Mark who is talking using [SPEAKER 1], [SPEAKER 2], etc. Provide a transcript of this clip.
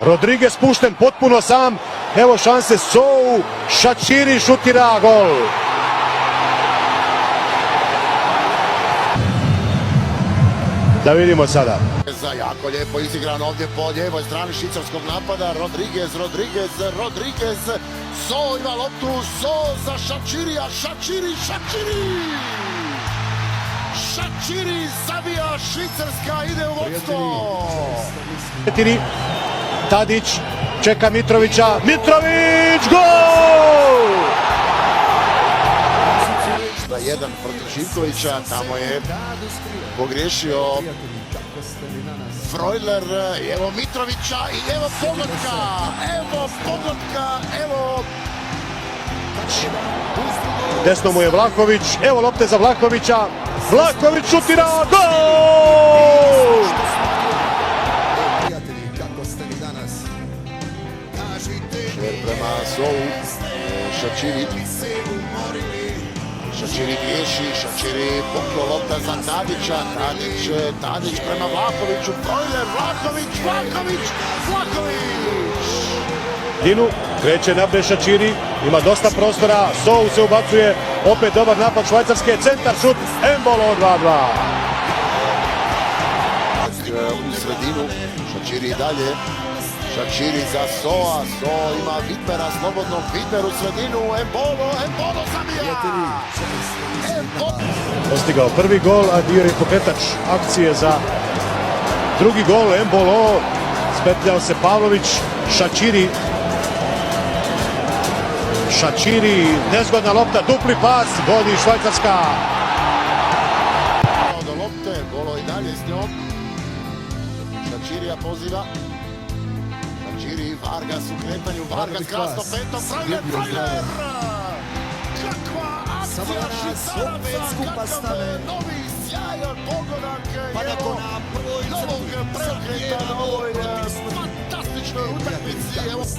[SPEAKER 1] Rodriguez pušten potpuno sam. Evo šanse Sou. Šačiri šutira gol. Da vidimo sada.
[SPEAKER 2] Jako lijepo izigran ovdje po lijevoj strani švicarskog napada. Rodriguez. So ima loptu. So za Šačirija. Šačiri zabija, Švicarska ide u vodstvo.
[SPEAKER 1] Tadić čeka Mitrovića. Mitrović, gol!
[SPEAKER 2] Na jedan protiv Živkovića, tamo je pogriješio Freuler, evo Mitrovića i evo pogotka, evo
[SPEAKER 1] desno mu je Vlahović, evo lopte za Vlahovića. Vlahović šutira, gol!
[SPEAKER 2] Šver prema Sovu, Šačiri griješi, Šačiri poklo lopta za Tadića, Tadić prema Vlahoviću, Freuler, Vlahović!
[SPEAKER 1] Dinu, kreće naprijed Šačiri, ima dosta prostora, Sou se ubacuje, opet dobar napad Švajcarske, centar šut, Embolo 2-2.
[SPEAKER 2] U sredinu, Šačiri i dalje, Šačiri za Soa, So ima Vitbera, slobodnog Vitber u sredinu, Embolo zabija!
[SPEAKER 1] Postigao prvi gol, a bio je pokretač akcije za drugi gol, Embolo, spetljao se Pavlović, Šačiri, nezgodna lopta, dupli pas, vodi Švajcarska.
[SPEAKER 2] Do lopte, Bolo i dalje s njom. Šačirija poziva. Šačiri, Vargas u kretanju, Vargas krasno petom, Freuler! Kakva akcija Švicaraca, kakav novi sjajan pogodak, evo novog preokreta na ovoj fantastičnoj utakmici.